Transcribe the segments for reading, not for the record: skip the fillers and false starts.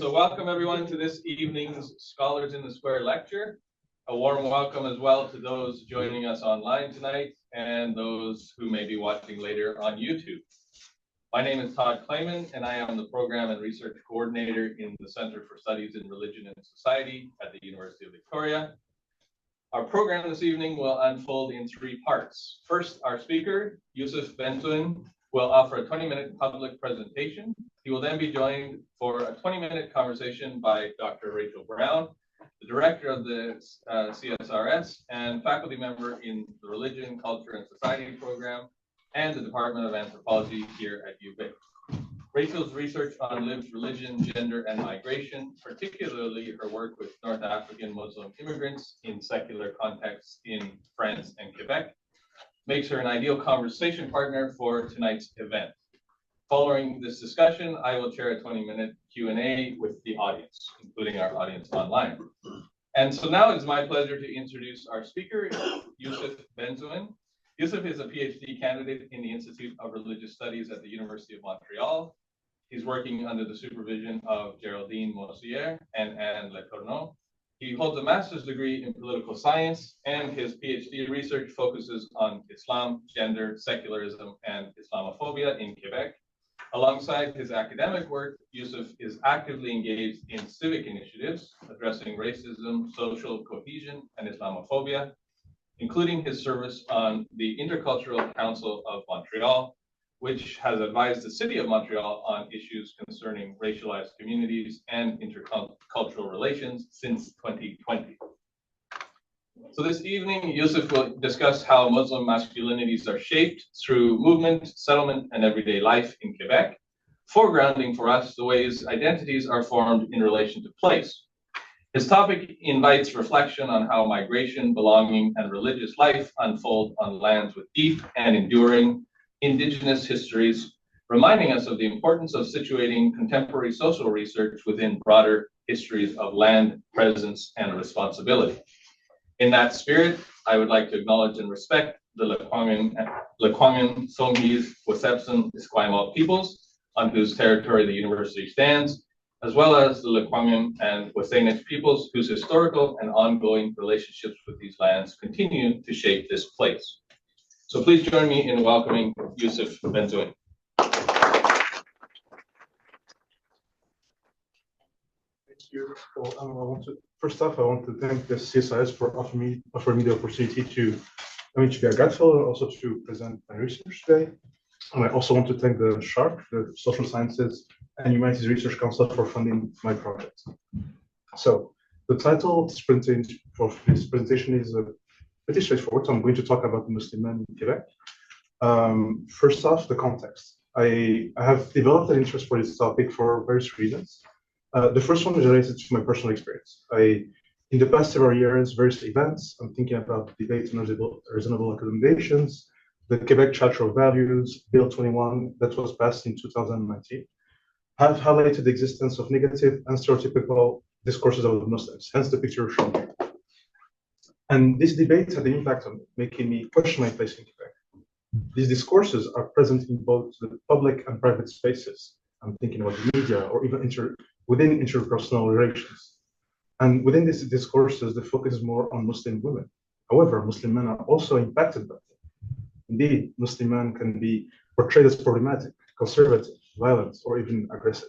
So welcome everyone to this evening's Scholars in the Square lecture. A warm welcome as well to those joining us online tonight and those who may be watching later on YouTube. My name is Todd Clayman and I am the Program and Research Coordinator in the Center for Studies in Religion and Society at the University of Victoria. Our program this evening will unfold in three parts. First, our speaker, Youssef Benzouine, will offer a 20-minute public presentation. He will then be joined for a 20-minute conversation by Dr. Rachel Brown, the director of the CSRS and faculty member in the Religion, Culture, and Society program and the Department of Anthropology here at UVic. Rachel's research on lived religion, gender, and migration, particularly her work with North African Muslim immigrants in secular contexts in France and Quebec, makes her an ideal conversation partner for tonight's event. Following this discussion, I will chair a 20-minute Q&A with the audience, including our audience online. And so now it's my pleasure to introduce our speaker, Youssef Benzouine. Youssef is a PhD candidate in the Institute of Religious Studies at the University of Montreal. He's working under the supervision of Geraldine Mossier and Anne Letourneau. He holds a master's degree in political science, and his PhD research focuses on Islam, gender, secularism, and Islamophobia in Quebec. Alongside his academic work, Youssef is actively engaged in civic initiatives addressing racism, social cohesion, and Islamophobia, including his service on the Intercultural Council of Montreal, which has advised the City of Montreal on issues concerning racialized communities and intercultural relations since 2020. So this evening, Youssef will discuss how Muslim masculinities are shaped through movement, settlement, and everyday life in Quebec, foregrounding for us the ways identities are formed in relation to place. His topic invites reflection on how migration, belonging, and religious life unfold on lands with deep and enduring Indigenous histories, reminding us of the importance of situating contemporary social research within broader histories of land, presence, and responsibility. In that spirit, I would like to acknowledge and respect the Lekwungen, Songhees, Wasepsan, Esquimalt peoples, on whose territory the university stands, as well as the Lekwungen and Wasanich peoples, whose historical and ongoing relationships with these lands continue to shape this place. So please join me in welcoming Youssef Benzouine. Thank you. Well, first off, I want to thank the CSIS for offering me the opportunity to be a grad fellow and also to present my research today. And I also want to thank the SHARC, the Social Sciences and Humanities Research Council, for funding my project. So the title of this presentation is pretty straightforward. So I'm going to talk about Muslim men in Quebec. First off, the context. I have developed an interest for this topic for various reasons. The first one is related to my personal experience. In the past several years, various events, I'm thinking about debates and reasonable accommodations, the Quebec Charter of Values, Bill 21 that was passed in 2019, have highlighted the existence of negative and stereotypical discourses of Muslims, hence the picture shown here. And these debates had an impact on me, making me question my place in Quebec. These discourses are present in both the public and private spaces. I'm thinking about the media or even within interpersonal relations. And within these discourses, the focus is more on Muslim women. However, Muslim men are also impacted by them. Indeed, Muslim men can be portrayed as problematic, conservative, violent, or even aggressive.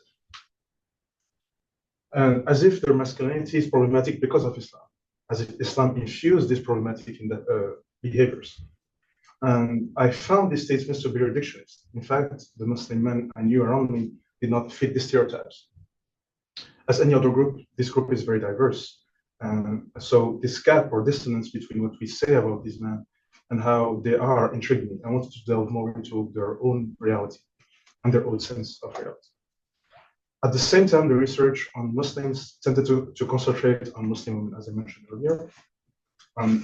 And as if their masculinity is problematic because of Islam, as if Islam infused this problematic in the behaviors. And I found these statements to be reductionist. In fact, the Muslim men I knew around me did not fit the stereotypes. As any other group, this group is very diverse. So this gap or dissonance between what we say about these men and how they are intrigued me. I wanted to delve more into their own reality and their own sense of reality. At the same time, the research on Muslims tended to concentrate on Muslim women, as I mentioned earlier.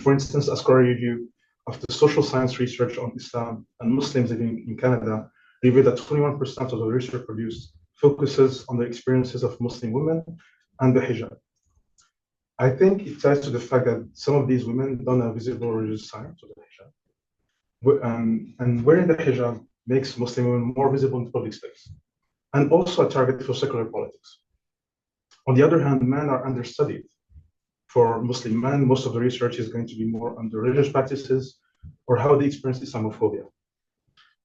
For instance, a scholarly review of the social science research on Islam and Muslims living in Canada revealed that 21% of the research produced focuses on the experiences of Muslim women and the hijab. I think it ties to the fact that some of these women don't have visible religious signs of the hijab. And wearing the hijab makes Muslim women more visible in public space, and also a target for secular politics. On the other hand, men are understudied. For Muslim men, most of the research is going to be more on the religious practices or how they experience Islamophobia.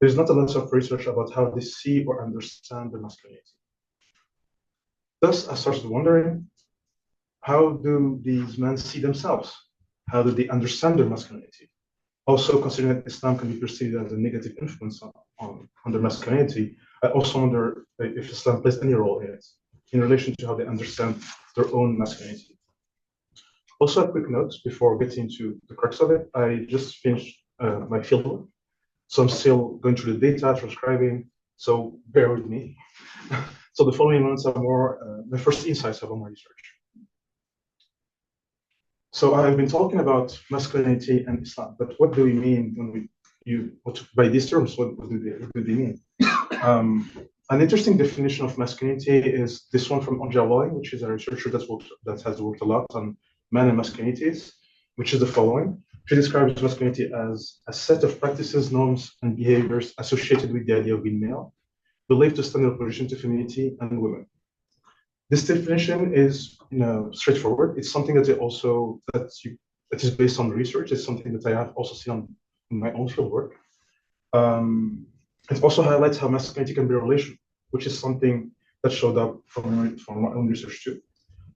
There's not a lot of research about how they see or understand their masculinity. Thus, I started wondering, how do these men see themselves? How do they understand their masculinity? Also, considering that Islam can be perceived as a negative influence on their masculinity, I also wonder if Islam plays any role in it, in relation to how they understand their own masculinity. Also, a quick note before getting to the crux of it, I just finished my fieldwork. So I'm still going through the data, transcribing, so bear with me. So the following months are more the first insights of my research. So I've been talking about masculinity and Islam, but what do we mean when by these terms? What do they mean? An interesting definition of masculinity is this one from Onjawai, which is a researcher that has worked a lot on men and masculinities, which is the following. She describes masculinity as a set of practices, norms, and behaviors associated with the idea of being male, believed to stand in opposition to femininity and women. This definition is, straightforward. It's something that is based on research. It's something that I have also seen in my own fieldwork. It also highlights how masculinity can be relational, which is something that showed up from my own research too.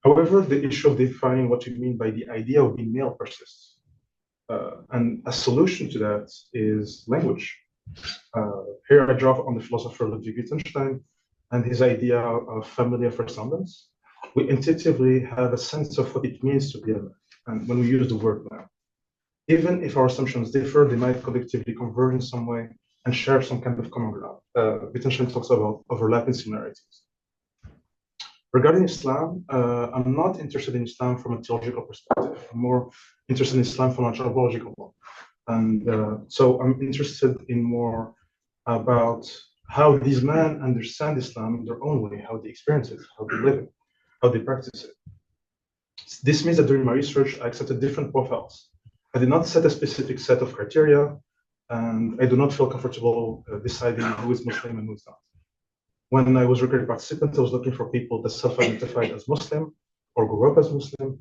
However, the issue of defining what we mean by the idea of being male persists. And a solution to that is language. Here I draw on the philosopher Ludwig Wittgenstein and his idea of familiar resemblance. We intuitively have a sense of what it means to be a man, and when we use the word man. Even if our assumptions differ, they might collectively converge in some way and share some kind of common ground. Wittgenstein talks about overlapping similarities. Regarding Islam, I'm not interested in Islam from a theological perspective. I'm more interested in Islam from an anthropological one. And so I'm interested in more about how these men understand Islam in their own way, how they experience it, how they live it, how they practice it. This means that during my research, I accepted different profiles. I did not set a specific set of criteria, and I do not feel comfortable deciding who is Muslim and who is not. When I was recruiting participants, I was looking for people that self-identified as Muslim or grew up as Muslim,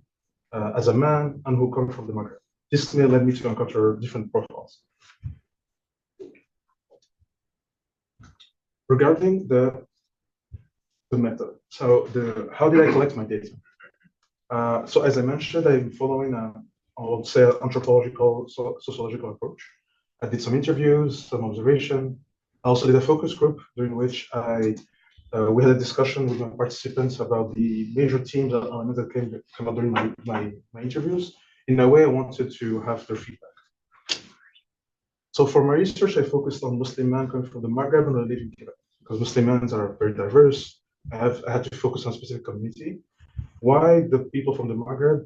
as a man, and who come from the Maghreb. This led me to encounter different profiles. Regarding the method, so how did I collect my data? So as I mentioned, I'm following I would say anthropological, sociological approach. I did some interviews, some observation. I also did a focus group during which we had a discussion with my participants about the major themes and elements that came out during my interviews. In a way, I wanted to have their feedback. So for my research, I focused on Muslim men coming from the Maghreb and I live in Quebec, because Muslim men are very diverse. I had to focus on a specific community. Why the people from the Maghreb?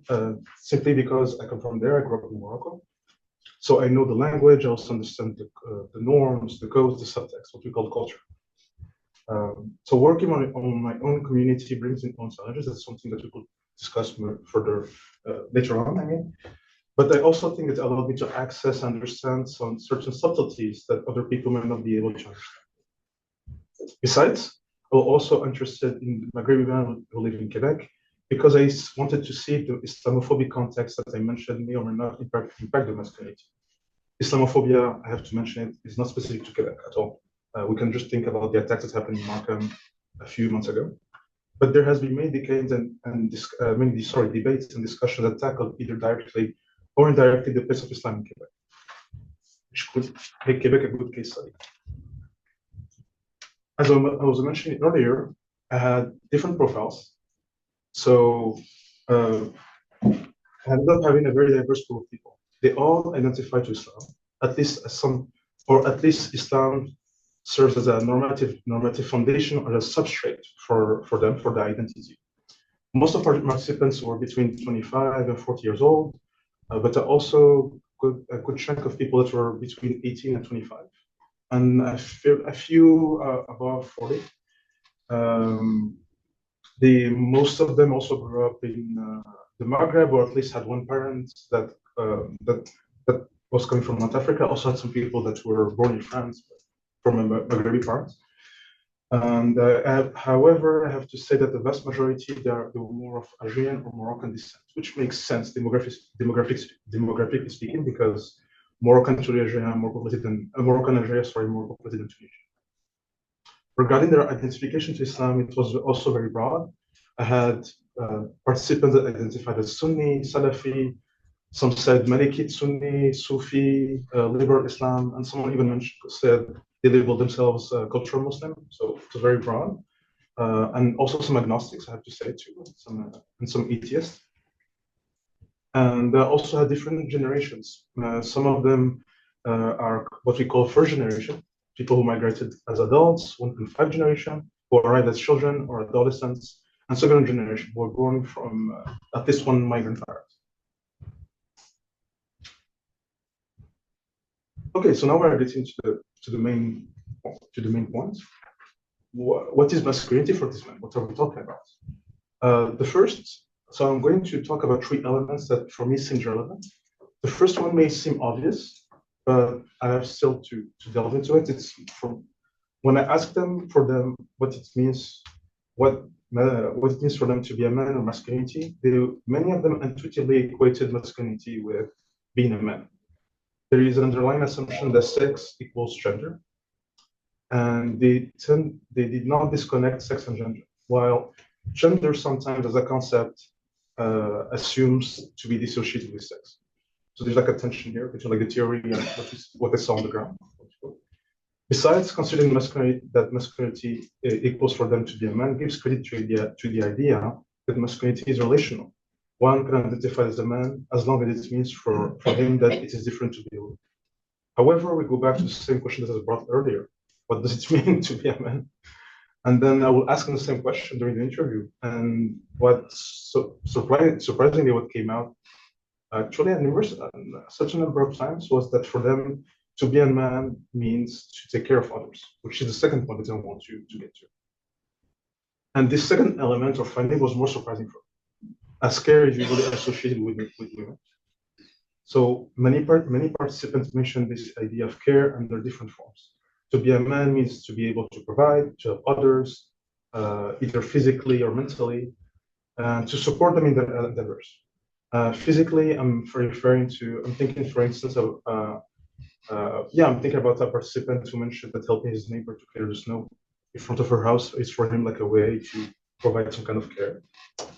Simply because I come from there, I grew up in Morocco. So I know the language, I also understand the norms, the codes, the subtext, what we call culture. So working on my own community brings in own challenges. That's something that we could discuss further later on, I mean. But I also think it allowed me to access and understand some certain subtleties that other people might not be able to understand. Besides, I was also interested in Maghrebi men who live in Quebec, because I wanted to see the Islamophobic context that I mentioned may or may not impact the masculinity. Islamophobia, I have to mention it, is not specific to Quebec at all. We can just think about the attacks that happened in Markham a few months ago. But there has been many decades many debates and discussions that tackle either directly or indirectly the place of Islam in Quebec, which could make Quebec a good case study. As I was mentioning earlier, I had different profiles. So I ended up having a very diverse group of people. They all identify to Islam, at least at least Islam serves as a normative foundation or a substrate for them, for their identity. Most of our participants were between 25 and 40 years old, but also a good chunk of people that were between 18 and 25, and a few above 40. Most of them also grew up in the Maghreb, or at least had one parent that was coming from North Africa. Also had some people that were born in France, from a Maghrebi parent. And however, I have to say that the vast majority, they were more of Algerian or Moroccan descent, which makes sense demographically speaking, because Moroccan to Algeria are more populated than Moroccan Algeria, sorry, more populated than Tunisia. Regarding their identification to Islam, it was also very broad. I had participants that identified as Sunni, Salafi. Some said Malikite Sunni, Sufi, liberal Islam, and someone even said they labeled themselves cultural Muslim. So it was very broad. And also some agnostics, I have to say too, and some atheists. And also had different generations. Some of them are what we call first generation, people who migrated as adults, 1.5 generation, who arrived as children or adolescents, and second generation, who were born from at least one migrant parent. Okay, so now we're getting to the main point. What is masculinity for this man? What are we talking about? So I'm going to talk about three elements that for me seem relevant. The first one may seem obvious, but I have still to delve into it. It's from when I ask them what it means for them to be a man or masculinity. Many of them intuitively equated masculinity with being a man. There is an underlying assumption that sex equals gender, and they did not disconnect sex and gender. While gender sometimes as a concept assumes to be dissociated with sex. So there's like a tension here between like the theory and what they saw on the ground. Besides considering masculinity equals for them to be a man gives credit to the idea that masculinity is relational. One can identify as a man as long as it means for him that it is different to be a woman. However, we go back to the same question that I brought earlier. What does it mean to be a man? And then I will ask them the same question during the interview. And surprisingly, what came out actually such a number of times was that for them, to be a man means to take care of others, which is the second point that I want to get to. And this second element or finding was more surprising for me, as care is usually associated with women. So many participants mentioned this idea of care under different forms. To be a man means to be able to provide, to help others, either physically or mentally, to support them in their endeavors. Physically, I'm thinking, for instance, I'm thinking about a participant who mentioned that helping his neighbor to clear the snow in front of her house is for him like a way to provide some kind of care.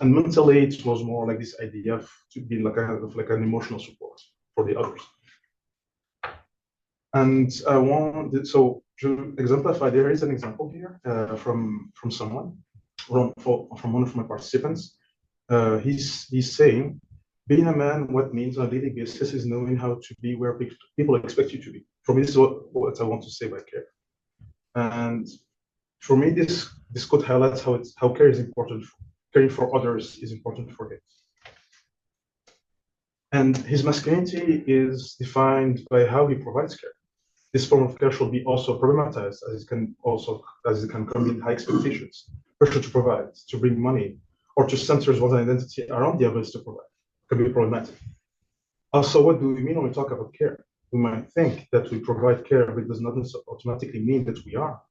And mentally, it was more like this idea of to be like an emotional support for the others. And to exemplify, there is an example here from someone, from one of my participants. He's saying, being a man, what means on a daily basis is knowing how to be where people expect you to be. For me, this is what I want to say by care. And for me, this quote highlights how care is important. Caring for others is important for him. And his masculinity is defined by how he provides care. This form of care should be also problematized, as it can come with high expectations, pressure to provide, to bring money, or to center one's identity around the ability to provide. Can be problematic. Also, what do we mean when we talk about care? We might think that we provide care, but it does not automatically mean that we are,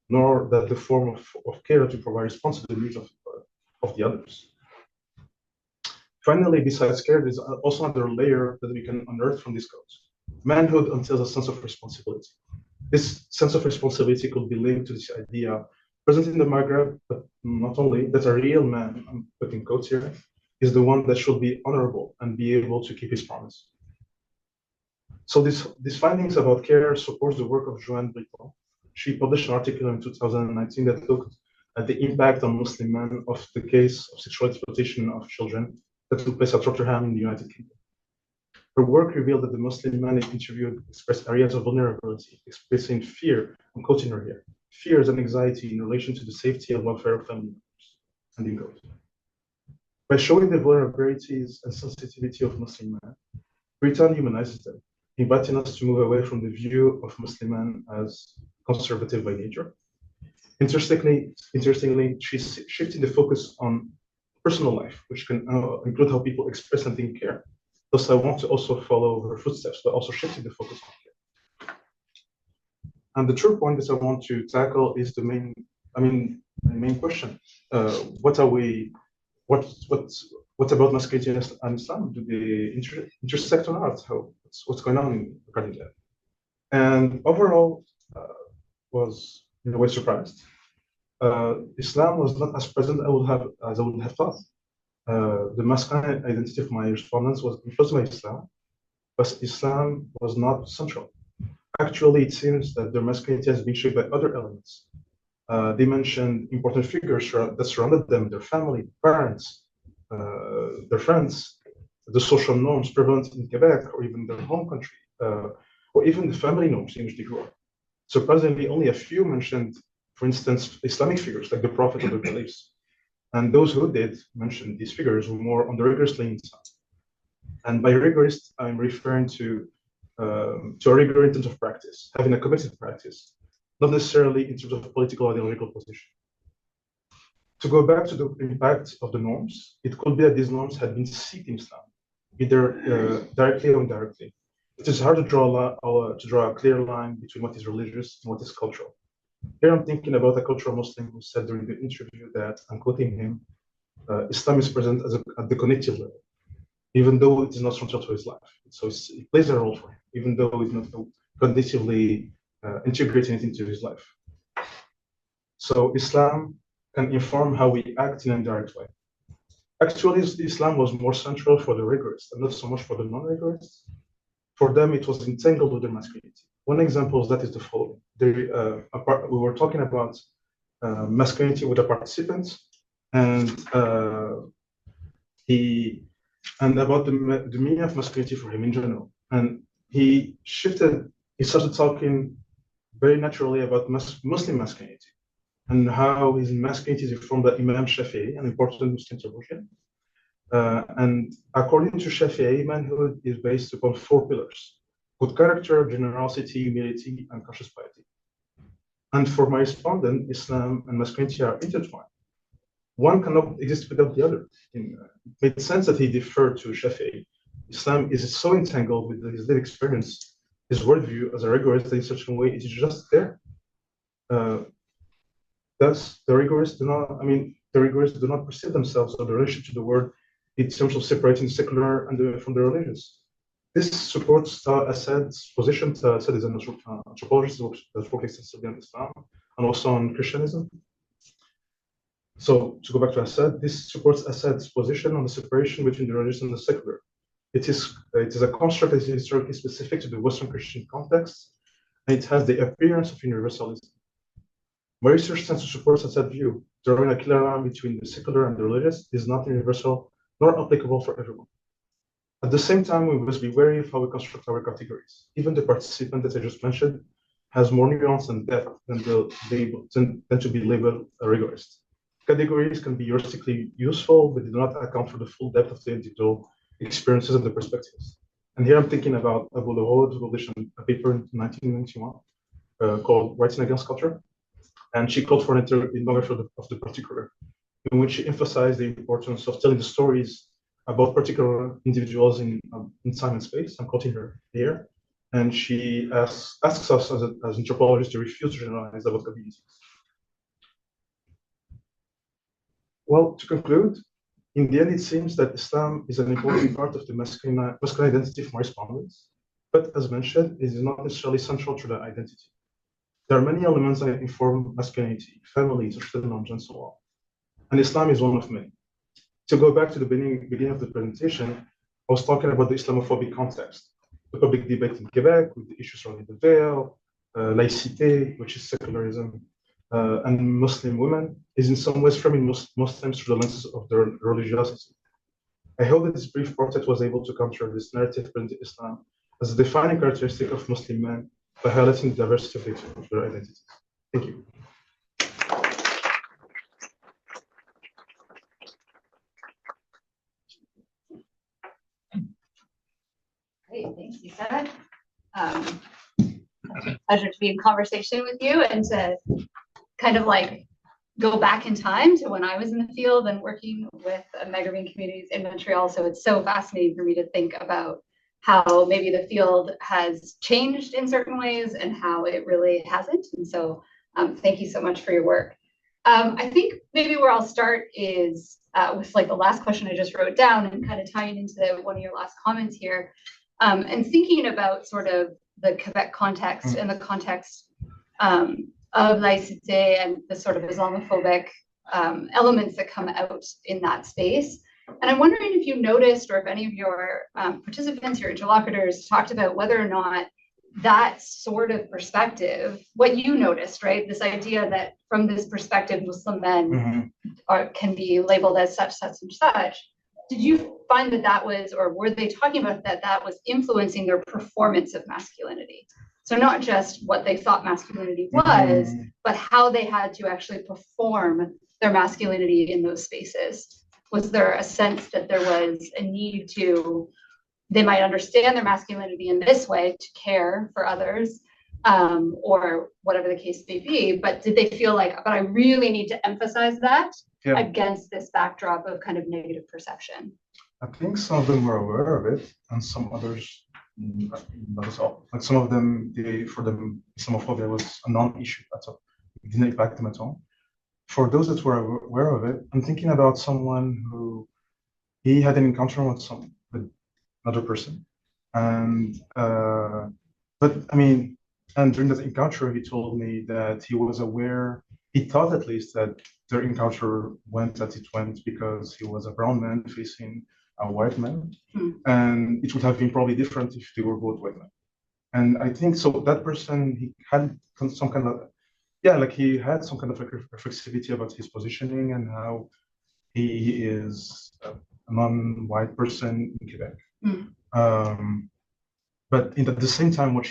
nor that the form of care that we provide responds to the needs of the others. Finally, besides care, there's also another layer that we can unearth from this code. Manhood entails a sense of responsibility. This sense of responsibility could be linked to this idea present in the Maghreb, but not only, that a real man, I'm putting quotes here, is the one that should be honorable and be able to keep his promise. So these findings about care supports the work of Joanne Britton. She published an article in 2019 that looked at the impact on Muslim men of the case of sexual exploitation of children that took place at Rotterdam in the United Kingdom. Her work revealed that the Muslim men interviewed expressed areas of vulnerability, expressing fear, I'm quoting her here, fears and anxiety in relation to the safety and welfare of family members, ending quote. By showing the vulnerabilities and sensitivity of Muslim men, Britain humanizes them, inviting us to move away from the view of Muslim men as conservative by nature. Interestingly, she's shifting the focus on personal life, which can include how people express and think care. Thus, I want to also follow her footsteps, but also shifting the focus on care. And the third point that I want to tackle is the main I mean, my main question, what are we, what about masculinity and Islam? Do they intersect or not? What's going on regarding that? And overall, was in a way surprised. Islam was not as present as I would have thought. The masculine identity of my respondents was influenced by Islam, but Islam was not central. Actually, it seems that their masculinity has been shaped by other elements. They mentioned important figures that surrounded them, their family, parents, their friends, the social norms prevalent in Quebec or even their home country, or even the family norms in which they grew up. Surprisingly, only a few mentioned, for instance, Islamic figures like the Prophet or the Caliphs. And those who did mention these figures were more on the rigorous leaning side. And by rigorous, I'm referring to a rigor in terms of practice, having a committed practice, not necessarily in terms of political or ideological position. To go back to the impact of the norms, it could be that these norms had been seeped in Islam, either directly or indirectly. It is hard to draw a clear line between what is religious and what is cultural. Here I'm thinking about a cultural Muslim who said during the interview that, I'm quoting him, Islam is present at the cognitive level, even though it is not central to his life. So it plays a role for him, even though it's not cognitively integrating it into his life. So Islam can inform how we act in an indirect way. Actually, Islam was more central for the rigorous and not so much for the non-rigorous. For them, it was entangled with their masculinity. One example of that is the following. We were talking about masculinity with a participant, and about the meaning of masculinity for him in general. And he started talking very naturally about Muslim masculinity and how his masculinity is informed by Imam Shafi'i, an important Muslim theologian. And according to Shafi'i, manhood is based upon 4 pillars: good character, generosity, humility, and conscious piety. And for my respondent, Islam and masculinity are intertwined. One cannot exist without the other. It made sense that he deferred to Shafi'i. Islam is so entangled with his lived experience, his worldview as a rigorous that in such a way it is just there. Thus, the rigorists do not perceive themselves or the relationship to the world in terms of separating the secular and from the religious. This supports Assad's position. Assad is an anthropologist that works extensively on Islam and also on Christianism. So to go back to Assad, this supports Assad's position on the separation between the religious and the secular. It is a construct that is historically specific to the Western Christian context, and it has the appearance of universalism. My research tends to support Assad's view. Drawing a clear line between the secular and the religious is not universal nor applicable for everyone. At the same time, we must be wary of how we construct our categories. Even the participant that I just mentioned has more nuance and depth than to be labeled a rigorist. Categories can be heuristically useful, but they do not account for the full depth of the individual experiences and the perspectives. And here I'm thinking about Abu Lawad, who published a paper in 1991 called Writing Against Culture. And she called for an ethnography of the particular, in which she emphasized the importance of telling the stories about particular individuals in time and space. I'm quoting her here. And she asks us as anthropologists to refuse to generalize about communities. Well, to conclude, in the end, it seems that Islam is an important part of the masculine identity of my respondents. But as mentioned, it is not necessarily central to the identity. There are many elements that inform masculinity, family, social norms, and so on. And Islam is one of many. To go back to the beginning of the presentation, I was talking about the Islamophobic context, the public debate in Quebec with the issues surrounding the veil, laïcité, which is secularism, and Muslim women, is in some ways framing Muslims through the lenses of their religiosity. I hope that this brief portrait was able to counter this narrative presenting Islam as a defining characteristic of Muslim men by highlighting the diversity of their identities. Thank you. Great, thanks, Youssef. Pleasure to be in conversation with you and to kind of like go back in time to when I was in the field and working with migrant communities in Montreal. So it's so fascinating for me to think about how maybe the field has changed in certain ways and how it really hasn't. And so thank you so much for your work. I think maybe where I'll start is with like the last question I just wrote down and kind of tying into one of your last comments here, and thinking about sort of the Quebec context and the context of laïcité and the sort of Islamophobic elements that come out in that space. And I'm wondering if you noticed, or if any of your participants, your interlocutors, talked about whether or not that sort of perspective, what you noticed, right? This idea that from this perspective, Muslim men can be labeled as such, such, and such. Did you find that that was, or were they talking about that was influencing their performance of masculinity? So not just what they thought masculinity was, but how they had to actually perform their masculinity in those spaces. Was there a sense that there was a need to, they might understand their masculinity in this way to care for others, or whatever the case may be, but did they feel like, but I really need to emphasize that against this backdrop of kind of negative perception? I think some of them were aware of it, and some others not at all. Like some of them, for them, Islamophobia was a non-issue at all. It didn't impact them at all. For those that were aware of it, I'm thinking about someone who he had an encounter with another person, and but I mean, and during that encounter, he told me that he was aware. He thought at least that their encounter went as it went because he was a brown man facing a white man, and it would have been probably different if they were both white men. And I think so. That person, he had some kind of like he had some kind of reflexivity about his positioning and how he is a non-white person in Quebec. But at the same time, what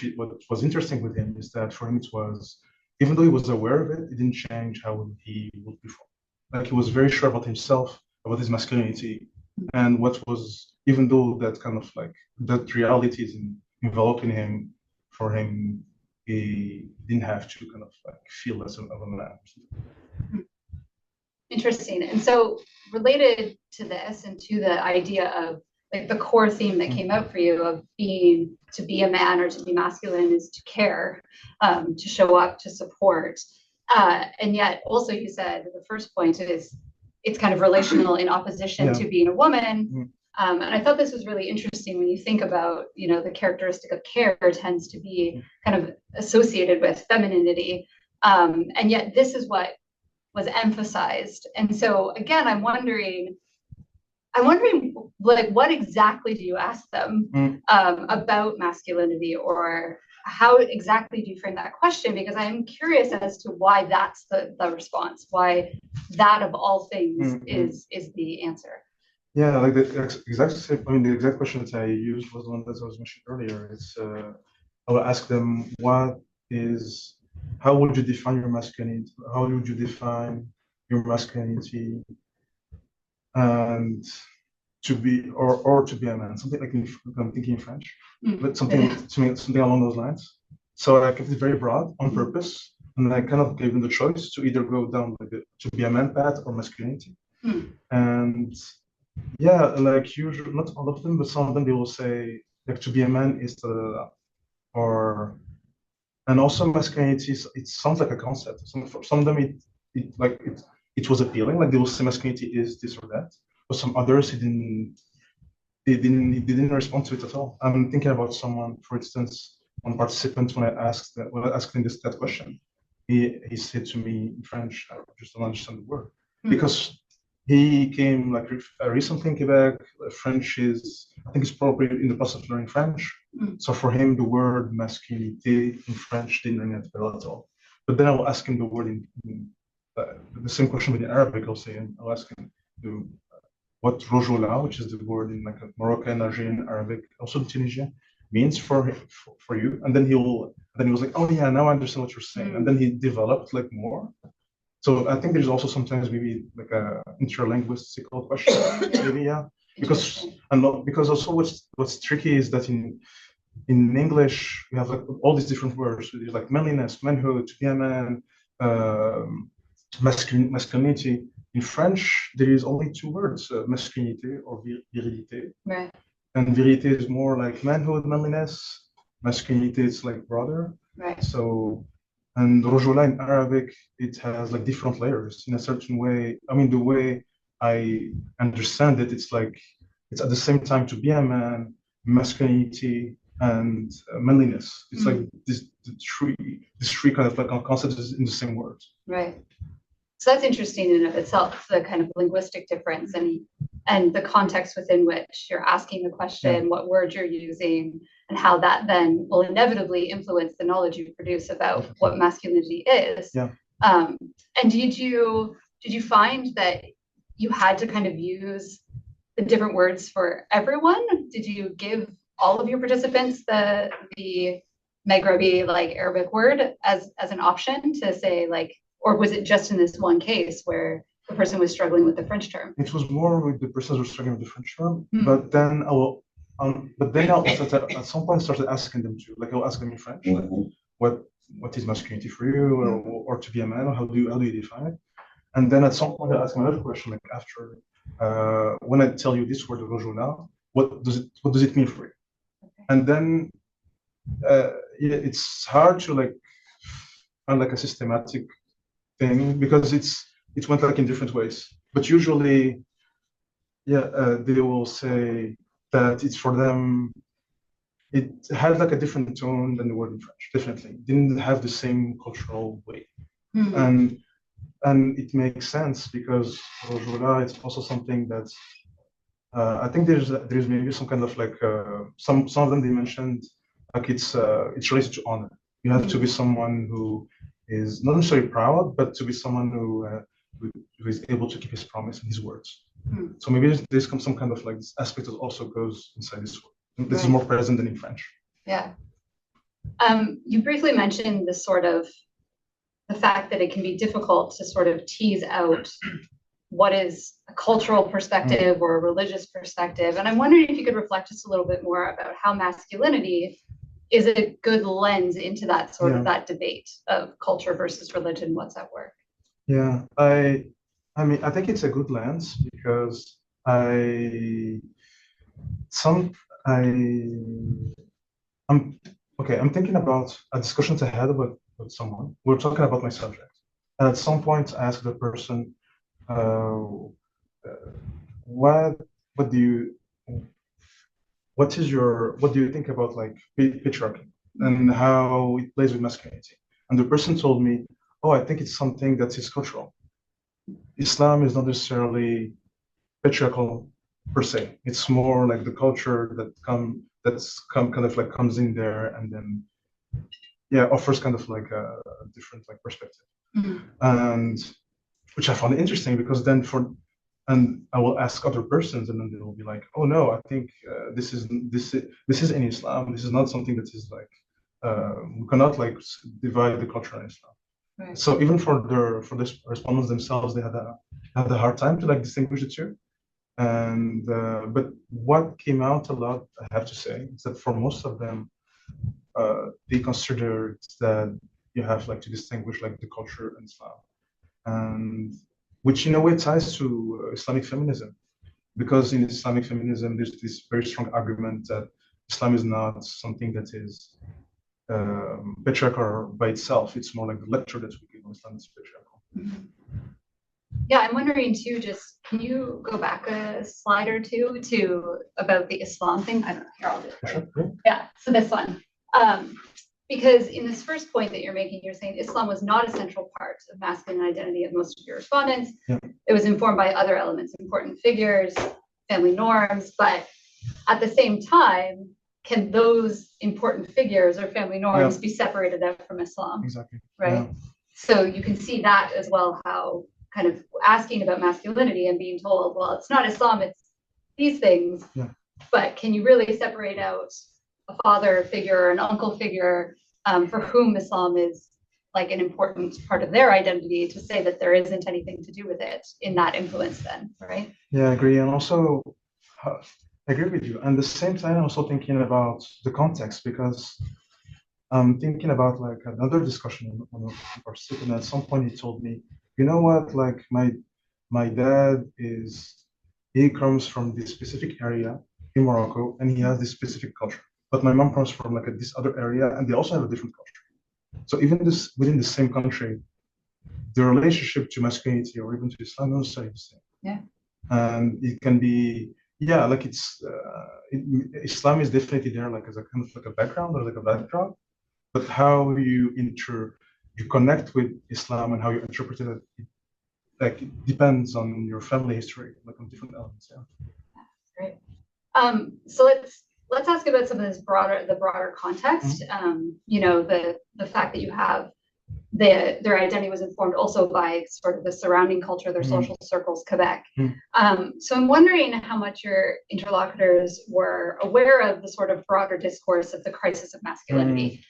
was interesting with him is that for him it was, even though he was aware of it, it didn't change how he would perform. Like he was very sure about himself, about his masculinity, and what was, even though that kind of like that reality is enveloping him, for him, he didn't have to kind of like feel less of a man. Interesting. And so related to this and to the idea of like the core theme that came out for you of to be a man or to be masculine is to care, to show up, to support. And yet also you said the first point is it's kind of relational in opposition to being a woman. And I thought this was really interesting when you think about, the characteristic of care tends to be kind of associated with femininity. And yet this is what was emphasized. And so again, I'm wondering like what exactly do you ask them about masculinity, or how exactly do you frame that question? Because I'm curious as to why that's the response, why that of all things is the answer. Yeah, like the exact question that I used was the one that I was mentioning earlier. It's I will ask them, how would you define your masculinity? How would you define your masculinity? And to be or to be a man, something like I'm thinking in French, but something along those lines. So I kept it very broad on purpose, and I kind of gave them the choice to either go down to be a man path or masculinity. And yeah, like usually, not all of them, but some of them they will say like to be a man is and also masculinity. It sounds like a concept. For some of them it was appealing, like they will say masculinity is this or that. But some others, they didn't respond to it at all. I'm thinking about someone, for instance, one participant when I asked him that question, he said to me in French, I just don't understand the word, because he came like recently in Quebec. French is, I think, it's probably in the process of learning French. So for him, the word masculinity in French didn't ring a bell at all. But then I will ask him the word in the same question with the Arabic. I'll ask him what rojola, which is the word in like Moroccan, Algerian, Arabic, also Tunisian, means for you. And then he was like, oh yeah, now I understand what you're saying. And then he developed like more. So I think there's also sometimes maybe like a interlinguistical question, maybe, yeah. Because also what's tricky is that in English we have like all these different words. So there's like manliness, manhood, to be a man, masculinity. In French, there is only two words, masculinité or virilité. Right. And virilité is more like manhood, manliness. Masculinity is like brother. Right. So And Rojula in Arabic, it has like different layers in a certain way. I mean, the way I understand it, it's like it's at the same time to be a man, masculinity, and manliness. It's like this three kind of like concepts in the same word. Right. So that's interesting in and of itself, the kind of linguistic difference and the context within which you're asking the question, what words you're using, and how that then will inevitably influence the knowledge you produce about what masculinity is. Yeah. And did you find that you had to kind of use the different words for everyone? Did you give all of your participants the Maghrebi, like Arabic word as an option to say, like, or was it just in this one case where the person was struggling with the French term? It was more with the person who was struggling with the French term, but then I will, but then I also at some point started asking them to, like, I'll ask them in French, like, what is masculinity for you, or to be a man, or how do you define it? And then at some point I ask them another question, like after, when I tell you this word rojula, what does it mean for you? Okay. And then it's hard to like find like a systematic thing because it went like in different ways. But usually, they will say that it's for them. It had like a different tone than the word in French. Definitely didn't have the same cultural weight, and it makes sense because rojula is also something that I think there's maybe some kind of like some of them they mentioned like it's related to honor. You have to be someone who is not necessarily proud, but to be someone who is able to keep his promise and his words. So maybe there's some kind of like this aspect that also goes inside this word. This is more present than in French. Yeah. You briefly mentioned the fact that it can be difficult to sort of tease out what is a cultural perspective or a religious perspective. And I'm wondering if you could reflect just a little bit more about how masculinity is a good lens into that sort of that debate of culture versus religion. What's at work? Yeah, I mean, I think it's a good lens because I'm thinking about a discussion I had with someone. We're talking about my subject, and at some point I asked the person, what do you think about like patriarchy and how it plays with masculinity? And the person told me, oh, I think it's something that is cultural. Islam is not necessarily patriarchal per se. It's more like the culture that's kind of like comes in there and then offers kind of like a different like perspective. And which I found interesting because then and I will ask other persons and then they will be like, oh no, I think this is in Islam. This is not something that is like we cannot like divide the culture in Islam. Right. So even for the respondents themselves, they had a hard time to like distinguish the two. And but what came out a lot, I have to say, is that for most of them, they considered that you have like to distinguish like the culture and Islam, and which in a way ties to Islamic feminism, because in Islamic feminism there's this very strong argument that Islam is not something that is patriarchal by itself. It's more like the lecture that we give on Islam is patriarchal. Yeah, I'm wondering too, just can you go back a slide or two to about the Islam thing? I don't know, here I'll do it. Sure. Yeah, so this one. Because in this first point that you're making, you're saying Islam was not a central part of masculine identity of most of your respondents. Yeah. It was informed by other elements, important figures, family norms, but at the same time, can those important figures or family norms be separated out from Islam? Exactly. Right? Yeah. So you can see that as well, how kind of asking about masculinity and being told, well, it's not Islam, it's these things. Yeah. But can you really separate out a father figure or an uncle figure for whom Islam is like an important part of their identity to say that there isn't anything to do with it in that influence then, right? Yeah, I agree. And also, I agree with you. And at the same time, I'm also thinking about the context because I'm thinking about like another discussion on our sit, and at some point he told me, you know what, like my dad he comes from this specific area in Morocco and he has this specific culture. But my mom comes from like this other area and they also have a different culture. So even this within the same country, the relationship to masculinity or even to Islam is necessarily the same. Yeah. And it can be, yeah, like Islam is definitely there, like as a kind of like a background or like a backdrop, but how you connect with Islam and how you interpret it, like it depends on your family history, like on different elements. Yeah. Great. So let's ask about some of the broader context. You know, the fact that you have their identity was informed also by sort of the surrounding culture, their social circles, Quebec. So I'm wondering how much your interlocutors were aware of the sort of broader discourse of the crisis of masculinity.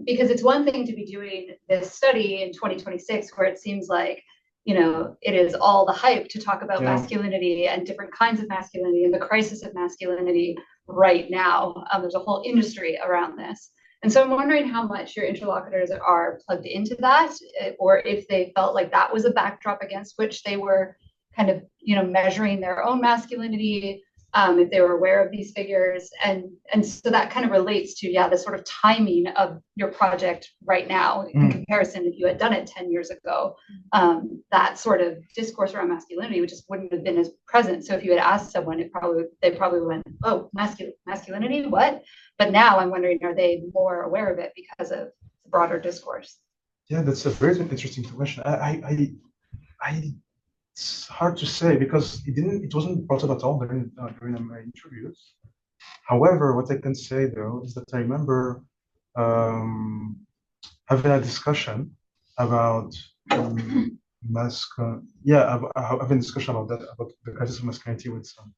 Because it's one thing to be doing this study in 2026 where it seems like, you know, it is all the hype to talk about masculinity and different kinds of masculinity and the crisis of masculinity right now. There's a whole industry around this. And so I'm wondering how much your interlocutors are plugged into that, or if they felt like that was a backdrop against which they were kind of, you know, measuring their own masculinity, if they were aware of these figures. And so that kind of relates to, the sort of timing of your project right now in comparison, if you had done it 10 years ago, that sort of discourse around masculinity just wouldn't have been as present. So if you had asked someone, they probably went, oh, masculinity, what? But now I'm wondering, are they more aware of it because of the broader discourse? Yeah, that's a very interesting question. It's hard to say because it wasn't brought up at all during my interviews. However, what I can say though is that I remember having a discussion about having a discussion about that, about the crisis of masculinity with some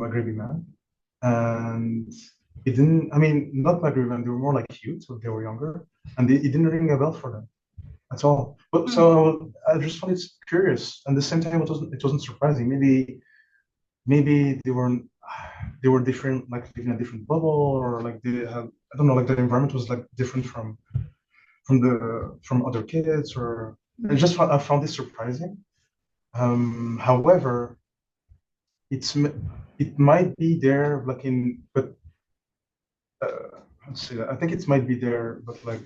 Maghreb man, and it didn't. I mean, not Maghreb men; they were more like youth, so they were younger, and it didn't ring a bell for them at all. But so I just found it curious, and at the same time, it wasn't surprising. Maybe they were different, like living in a different bubble, or like they had, I don't know, like the environment was like different from other kids, or I found this surprising. However, it might be there, like let's see, I think it might be there, but like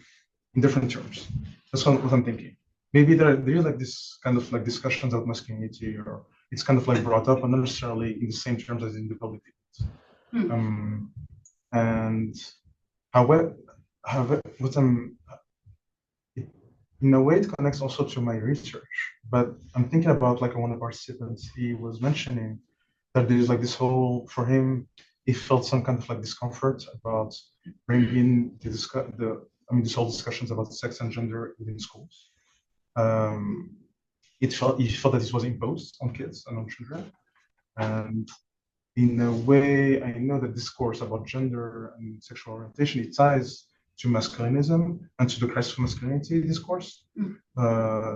in different terms. That's what I'm thinking. Maybe there is like this kind of like discussions about masculinity, or it's kind of like brought up, but not necessarily in the same terms as in the public debates. And however, what in a way, it connects also to my research. But I'm thinking about like one of our participants. He was mentioning that there's like this whole, for him, he felt some kind of like discomfort about bringing this whole discussions about sex and gender within schools. He felt that this was imposed on kids and on children. And in a way, I know that discourse about gender and sexual orientation, it ties to masculinism and to the crisis of masculinity discourse.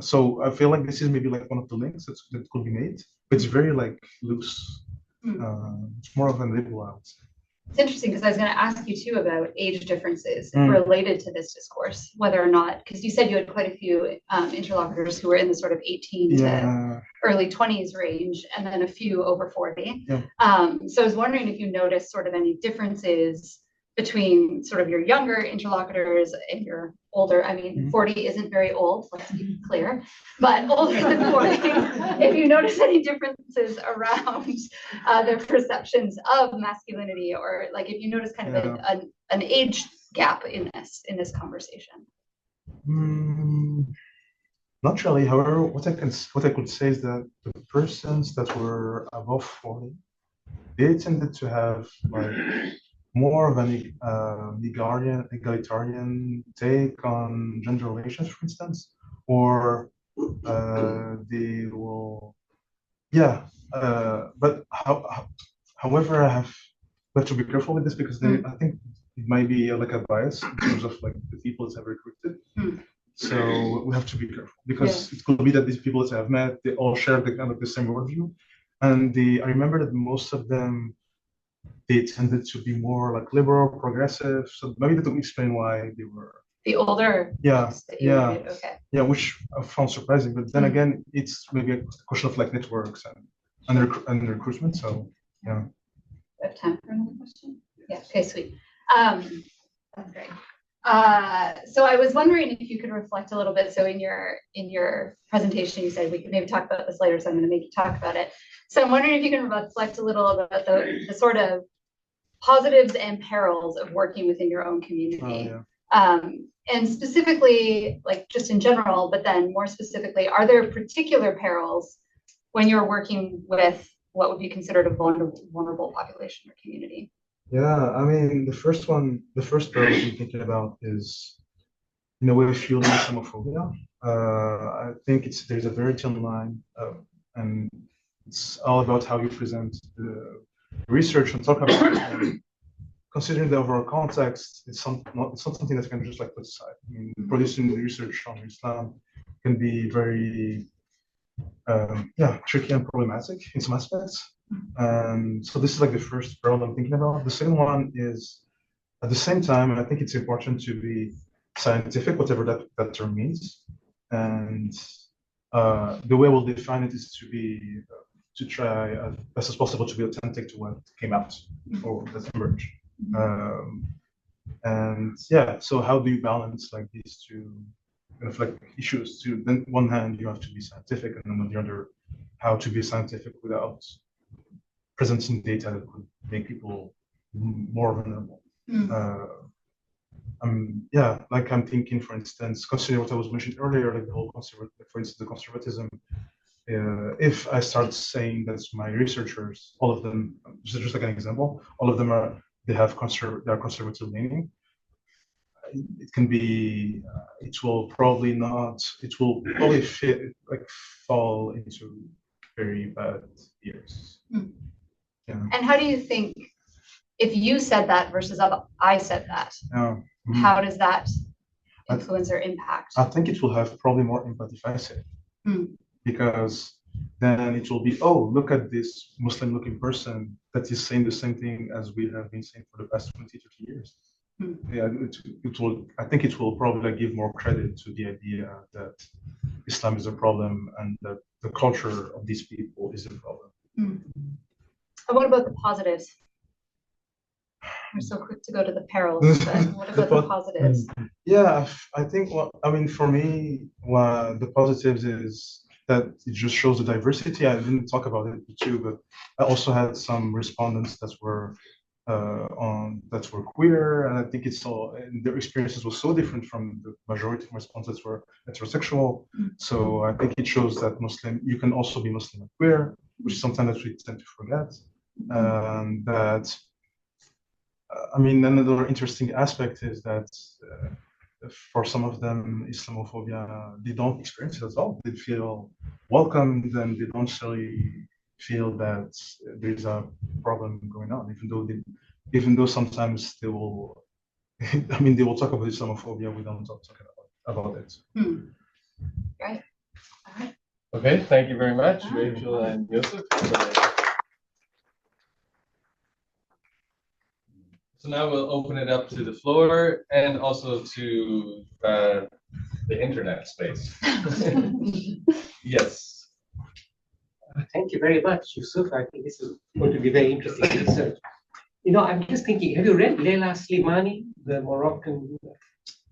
So I feel like this is maybe like one of the links that could be made, but it's very like loose. It's more of a label, I would say. It's interesting because I was going to ask you too about age differences related to this discourse, whether or not, because you said you had quite a few interlocutors who were in the sort of 18 to early 20s range, and then a few over 40. So I was wondering if you noticed sort of any differences between sort of your younger interlocutors and your older. I mean, 40 isn't very old, let's be clear, but older than 40, if you notice any differences around their perceptions of masculinity, or like if you notice kind of an age gap in this conversation. Not really. However, what I could say is that the persons that were above 40, they tended to have like more of an egalitarian take on gender relations, for instance, or they will, but however, we have to be careful with this because I think it might be like a bias in terms of like the people that have recruited. So we have to be careful because it could be that these people that I have met, they all share the kind of the same worldview, and I remember that most of them, they tended to be more like liberal, progressive. So maybe that would explain why they were the older. Which I found surprising. But then again, it's maybe a question of like networks and recruitment. So yeah. We have time for another question. Yeah. Okay. Sweet. That's great. So I was wondering if you could reflect a little bit. So in your presentation, you said we could maybe talk about this later, so I'm going to make you talk about it. So I'm wondering if you can reflect a little about the sort of positives and perils of working within your own community. And specifically, like just in general, but then more specifically, are there particular perils when you're working with what would be considered a vulnerable population or community? Yeah, I mean, the first peril I'm thinking about is, in a way, fueling Islamophobia. I think there's a very thin line, and it's all about how you present the research and talk about it. And considering the overall context, it's not something that you can just like put aside. I mean, producing research on Islam can be very, tricky and problematic in some aspects. So this is like the first peril I'm thinking about. The second one is, at the same time, and I think it's important to be scientific, whatever that term means. And the way we'll define it is to try as best as possible to be authentic to what came out or that emerged. So how do you balance like these two kind of like issues? To then one hand you have to be scientific, and then on the other, how to be scientific without presenting data that could make people more vulnerable. Like I'm thinking, for instance, considering what I was mentioning earlier, like the whole for instance, the conservatism. If I start saying that my researchers, all of them, just like an example, all of them they are conservative leaning. It can be, it will probably fall into very bad years. Yeah. And how do you think, if you said that versus I said that, how does that influence or impact? I think it will have probably more impact if I say it. Because then it will be, oh, look at this Muslim looking person that is saying the same thing as we have been saying for the past 20, 30 years. Yeah, I think it will probably give more credit to the idea that Islam is a problem and that the culture of these people is a problem. And what about the positives? We're so quick to go to the perils, but what about the positives? Yeah, I think, for me, the positives is that it just shows the diversity. I didn't talk about it too, but I also had some respondents that were queer, and I think their experiences were so different from the majority of respondents were heterosexual. So I think it shows that you can also be Muslim and queer, which is something that we tend to forget. Another interesting aspect is that for some of them, Islamophobia, they don't experience it at all. They feel welcomed, and they don't necessarily feel that there's a problem going on, even though sometimes they will, they will talk about Islamophobia. We don't talk about it. Right. All right. Okay, thank you very much, Rachel and Youssef. So now we'll open it up to the floor and also to the internet space. Yes. Thank you very much, Youssef. I think this is going to be very interesting research. I'm just thinking, have you read Leila Slimani, the Moroccan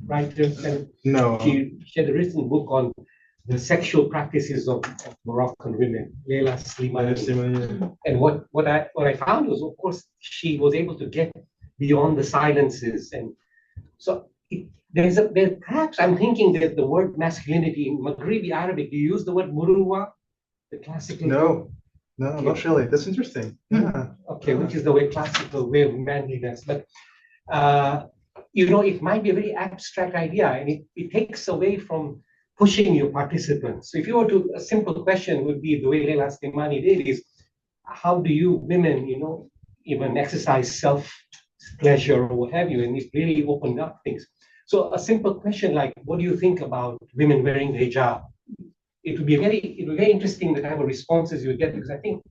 writer? No. She had a written book on the sexual practices of Moroccan women, Leila Slimani. And what I found was, of course, she was able to get beyond the silences, and so perhaps I'm thinking that the word masculinity in Maghrebi Arabic, do you use the word muruwa, the classical? No, not really. That's interesting. Yeah. Okay, which is the classical way of manliness, but it might be a very abstract idea, and it takes away from pushing your participants. So if you were to, a simple question would be the way Leila Slimani did is, how do you women, even exercise self-pleasure or what have you, and it really opened up things. So a simple question like, what do you think about women wearing hijab? It would be very interesting the type of responses you would get, because I think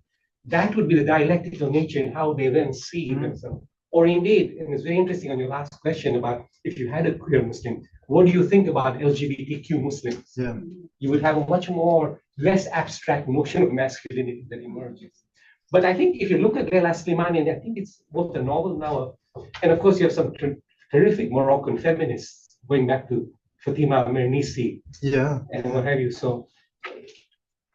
that would be the dialectical nature in how they then see themselves. Or indeed, and it's very interesting on your last question about if you had a queer Muslim, what do you think about LGBTQ Muslims? Yeah. You would have a much less abstract notion of masculinity that emerges. But I think if you look at Leila Slimani, and I think it's both a novel now, and of course you have some terrific Moroccan feminists, going back to Fatima Mernissi Yeah. and what have you. So,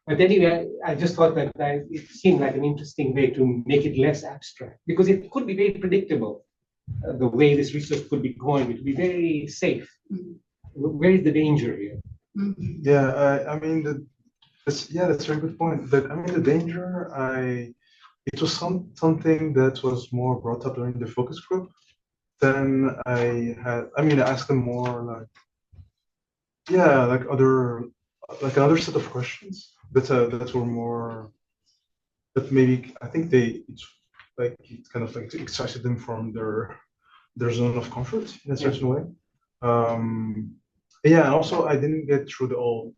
but anyway, I just thought that it seemed like an interesting way to make it less abstract, because it could be very predictable. The way this research could be going, it would be very safe. Where is the danger here? Yeah, I mean, that's a very good point. But I mean, the danger, it was something that was more brought up during the focus group. Then I asked them more like another set of questions that were more, that maybe I think it kind of like extracted them from their zone of comfort in a certain way. Yeah, and also I didn't get through all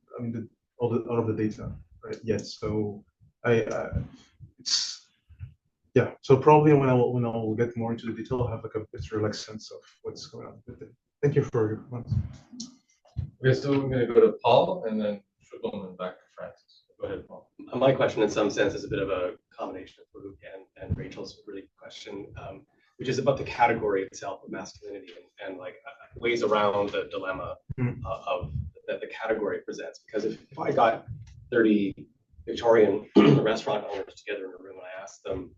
of the data right yet. So so probably when I'll get more into the detail, I'll have like a better sense of what's going on with it. Thank you for your comments. Okay, so we're going to go to Paul and then Shubham and back to Francis. Go ahead, Paul. My question, in some sense, is a bit of a combination of Farouk and Rachel's really question, which is about the category itself of masculinity and ways around the dilemma of that the category presents. Because if I got 30 Victorian restaurant owners together in a room and I asked them,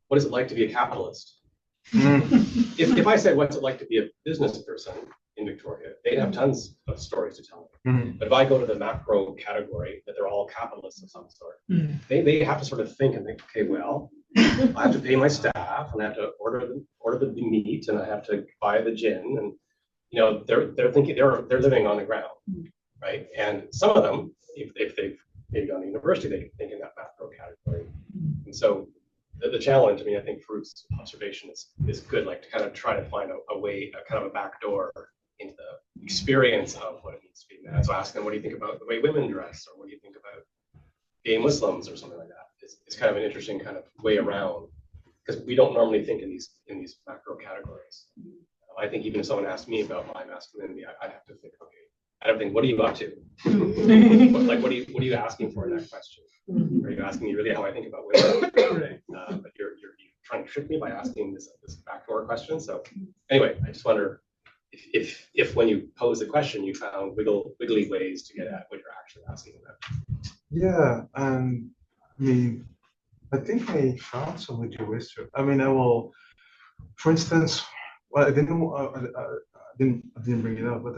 what is it like to be a capitalist? If I said, what's it like to be a business person in Victoria, they'd have tons of stories to tell me. But if I go to the macro category, that they're all capitalists of some sort, they have to sort of think, okay, well, I have to pay my staff and I have to order the meat and I have to buy the gin, and they're thinking they're living on the ground, right? And some of them, if they've maybe gone to university, they think in that macro category. And so the challenge, I think Farouk's observation is good, to kind of try to find a way, a kind of a backdoor into the experience of what it means to be a man. So ask them, what do you think about the way women dress, or what do you think about gay Muslims, or something like that? It's kind of an interesting kind of way around, because we don't normally think in these macro categories. I think even if someone asked me about my masculinity, I'd have to think, okay, I don't think, what are you up to? What are you asking for in that question? Are you asking me really how I think about women? But you're trying to trick me by asking this backdoor question. So anyway, I just wonder if when you pose the question, you found wiggly ways to get at what you're actually asking about. Yeah, and I think I found some wiggly ways to. I will, for instance, well, I didn't bring it up, but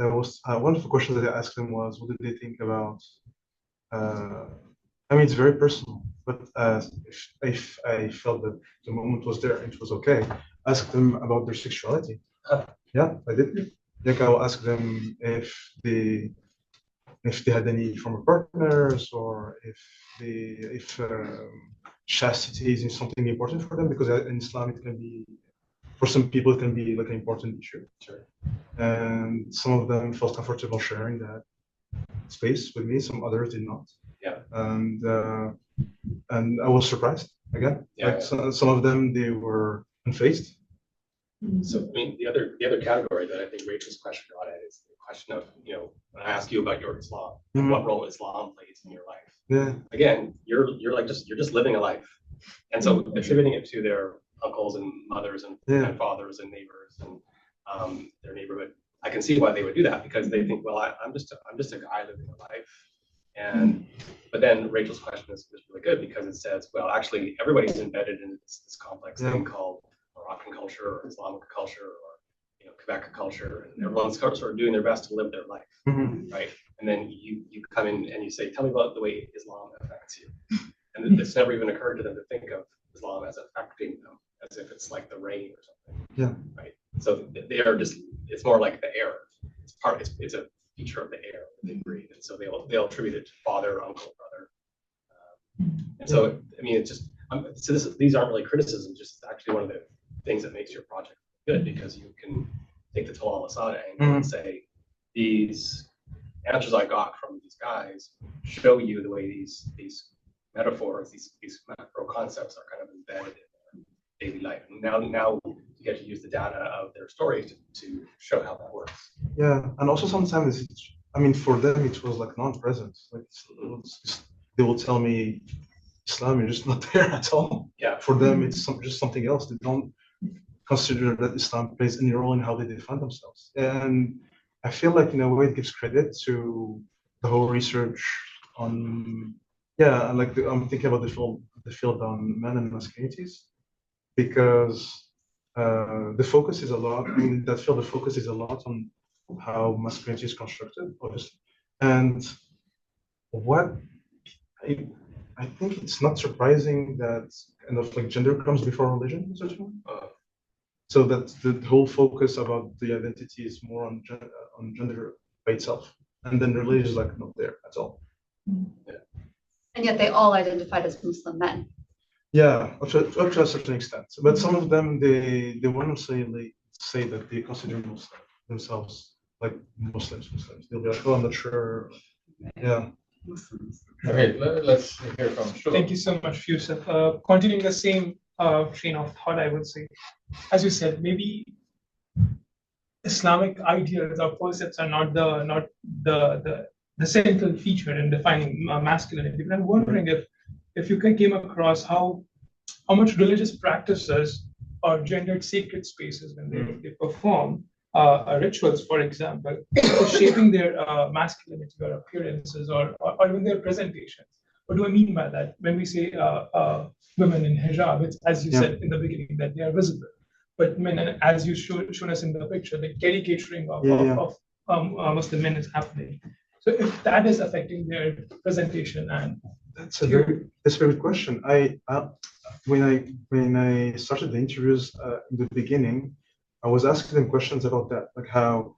one of the questions that I asked them was, what did they think about? It's very personal, but if I felt that the moment was there and it was okay, ask them about their sexuality. Yeah, I did. I'll ask them if they had any former partners, or if chastity is something important for them, because in Islam it can be, for some people it can be like an important issue. Sure. And some of them felt comfortable sharing that space with me. Some others did not. Yeah. And I was surprised again. Yeah. Some of them, they were unfazed. So the other category that I think Rachel's question got at is the question of, when I ask you about your Islam, what role Islam plays in your life. Yeah. Again, you're just living a life, and so attributing it to their uncles and mothers and fathers and neighbors and their neighborhood, I can see why they would do that, because they think, well, I'm just a guy living a life. But then Rachel's question is really good, because it says, well, actually everybody's embedded in this complex thing called Moroccan culture or Islamic culture or Quebec culture, and everyone's sort of doing their best to live their life, right? And then you come in and you say, tell me about the way Islam affects you, and it's never even occurred to them to think of Islam as affecting them, as if it's like the rain or something. Yeah. Right. So they are just, it's more like the air. It's a feature of the air that they breathe, and so they'll attribute it to father, uncle, brother. And so it's just these aren't really criticisms, just actually one of the things that makes your project good, because you can take the Talal Asada angle and say, these answers I got from these guys show you the way these metaphors, these macro concepts are kind of embedded in their daily life. And now you get to use the data of their stories to show how that works. Yeah, and also sometimes for them it was like non-present. They will tell me Islam is just not there at all. Yeah. For them it's just something else. They don't. consider that Islam plays any role in how they define themselves. And I feel like in a way it gives credit to the whole research on, yeah, like I'm thinking about the field on men and masculinities, because the focus is a lot, I mean, that field, the focus is a lot on how masculinity is constructed, obviously. And what I think it's not surprising that kind of like gender comes before religion in such a way. So that the whole focus about the identity is more on gender by itself, and then religion is like not there at all. Yeah. And yet they all identified as Muslim men. Yeah, up to a certain extent. But some of them, they want to say that they consider themselves like Muslims. They'll be like, oh, I'm not sure. Yeah. Okay, let's hear from Shul. Thank you so much, Youssef. Continuing the same train of thought, I would say, as you said, maybe Islamic ideas or concepts are not the central feature in defining masculinity. But I'm wondering if you came across how much religious practices or gendered sacred spaces when they perform rituals, for example, shaping their masculinity or appearances or even their presentations. What do I mean by that? When we say women in hijab, it's, as you said in the beginning, that they are visible. But men, as you shown us in the picture, the caricaturing of Muslim men is happening. So if that is affecting their presentation, and that's a very good question. When I started the interviews in the beginning, I was asking them questions about that, like how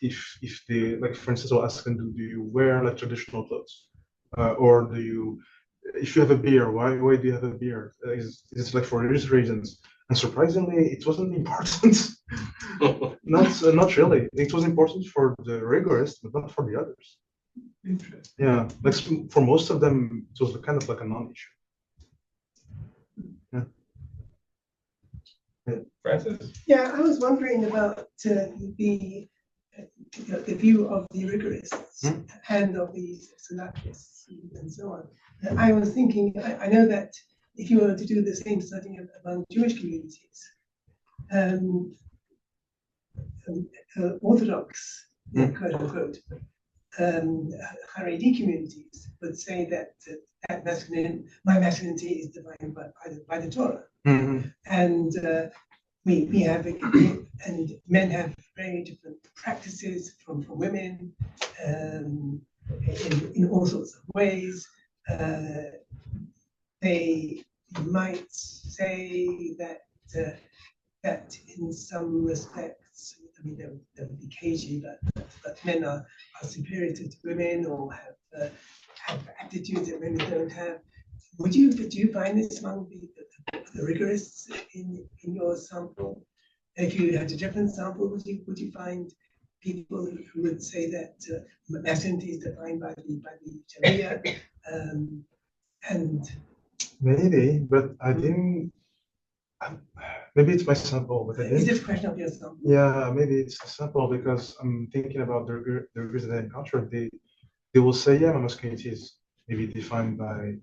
if they, like, for instance, I'll ask them, do you wear like traditional clothes, or if you have a beard, why do you have a beard? Is it like for religious reasons? And surprisingly, it wasn't important. Not really. It was important for the rigorists, but not for the others. Interesting. Yeah, like for most of them, it was kind of like a non-issue. Yeah. Francis? Yeah, I was wondering about the view of the rigorists and of the Salafists and so on. And I was thinking, I know that if you were to do the same study among Jewish communities, Orthodox, quote unquote, Haredi communities would say that my masculinity is defined by the Torah. Mm-hmm. And we have, and men have very different practices from women in all sorts of ways. They might say that in some respects, I mean, that would be cagey, but men are superior to women or have attitudes that women don't have. Do you find this among the rigorists in your sample? If you had a different sample, would you find people who would say that masculinity is defined by the Sharia? And maybe, but I didn't. Maybe it's my sample, but I didn't. Is this a question of your sample? Yeah, maybe it's the sample, because I'm thinking about the rigors that I encountered. They will say, yeah, my masculinity is maybe defined by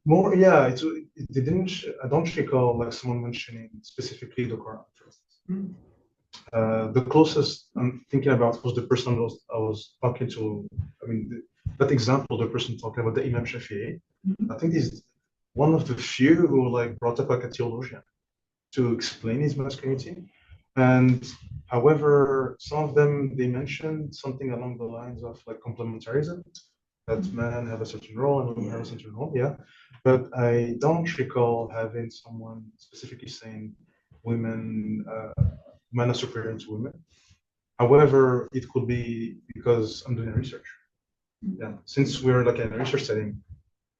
more. Yeah, they didn't. I don't recall like someone mentioning specifically the Quran, for instance. The closest I'm thinking about was the person I was talking to. I mean, that example, the person talking about the Imam Shafi'i. I think he's one of the few who like brought up like a theologian to explain his masculinity. And however, some of them, they mentioned something along the lines of like complementarism, that men have a certain role and women have a certain role. Yeah, but I don't recall having someone specifically saying men are superior to women. However, it could be because I'm doing research. Yeah, since we're like in a research setting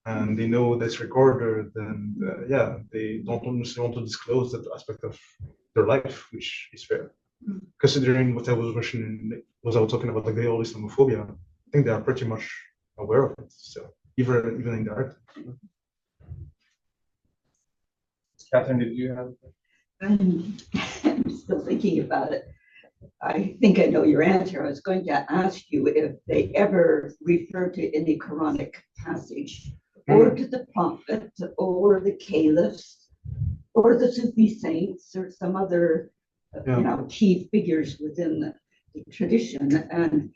and they know that's recorded, and yeah, they don't necessarily want to disclose that aspect of their life, which is fair. Considering what I was mentioning, was I was talking about like the old Islamophobia, I think they are pretty much aware of it. So even indirectly. Catherine, did you have? I'm still thinking about it. I think I know your answer. I was going to ask you if they ever refer to any Quranic passage or to the Prophet or the caliphs or the Sufi saints or some other, key figures within the tradition. And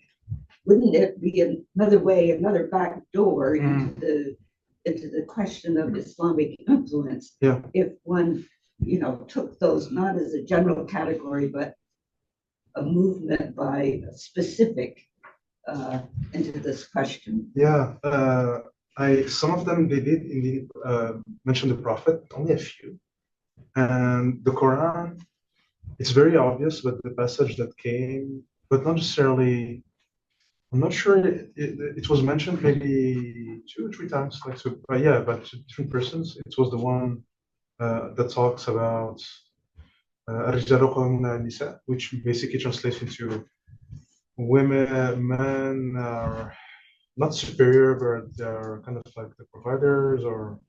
wouldn't it be another way, another back door into the question of Islamic influence? Yeah. If one, took those not as a general category, but a movement by a specific into this question. Yeah, some of them they did indeed mention the Prophet, only a few, and the Quran. It's very obvious, but the passage that came, but not necessarily. I'm not sure it was mentioned maybe 2 or 3 times, like so. But yeah, but to different persons. It was the one that talks about الرجال قوامون على النساء, which basically translates into men are not superior, but they're kind of like the providers or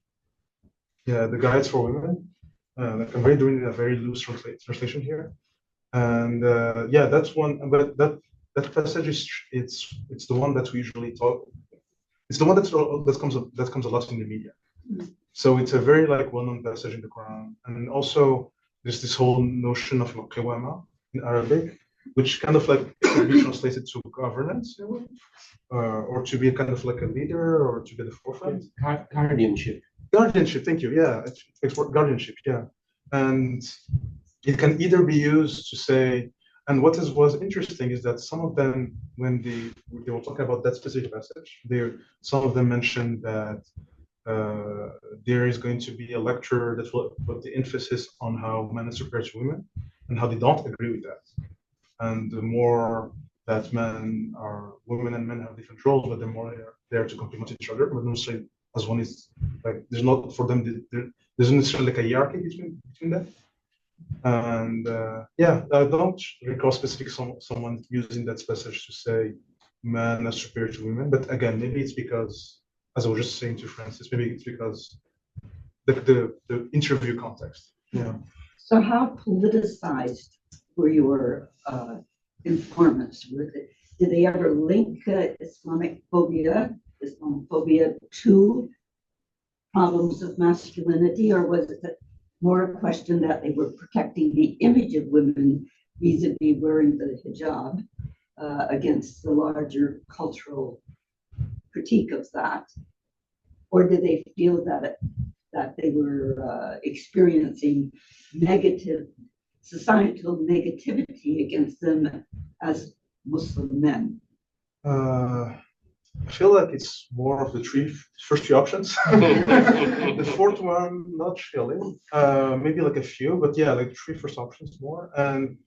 the guides for women. Like I'm doing a very loose translation here, and that's one. But that passage is it's the one that we usually talk. It's the one that comes a lot in the media. So it's a very like well-known passage in the Quran, and also there's this whole notion of qawama in Arabic, which kind of like could be translated to governance, or to be kind of like a leader, or to be the forefront. Guardianship. Guardianship, thank you. Yeah, it's guardianship. Yeah, and it can either be used to say. And what was interesting is that some of them, when they were talking about that specific passage, some of them mentioned that there is going to be a lecture that will put the emphasis on how men are superior to women and how they don't agree with that. And the more that women and men have different roles, but they're more there to complement each other. But not necessarily as one is like there's not for them there's not necessarily like a hierarchy between that. And I don't recall specific someone using that passage to say men are superior to women. But again, maybe it's because, as I was just saying to Francis, maybe it's because the interview context. Yeah. So how politicized were your informants? Did they ever link Islamophobia to problems of masculinity, or was it more a question that they were protecting the image of women vis-a-vis wearing the hijab against the larger cultural critique of that? Or did they feel that they were experiencing negative societal negativity against them as Muslim men? I feel like it's more of the first 3 options. The 4th one, not really. Maybe like a few, but yeah, like 3 first options more. And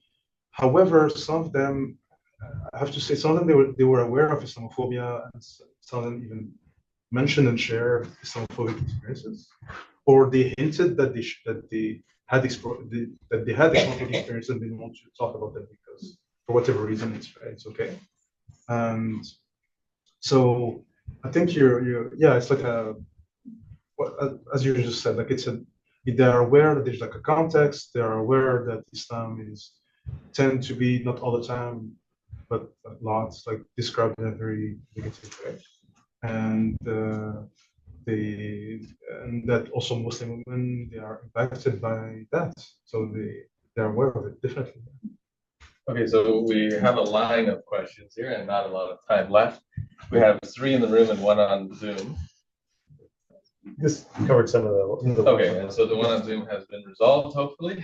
however, some of them, I have to say, some of them they were aware of Islamophobia, and some of them even mentioned and shared Islamophobic experiences, or they hinted that they had Islamophobic experiences and they didn't want to talk about them because for whatever reason it's okay. And so I think it's like as you just said, like they are aware that there's like a context, they are aware that Islam tend to be not all the time, but lots like described in a very negative way. And that also Muslim women, they are impacted by that. So they are aware of it, definitely. Okay, so we have a line of questions here and not a lot of time left. We have 3 in the room and 1 on Zoom. This covered some of the Okay, and so the 1 on Zoom has been resolved, hopefully.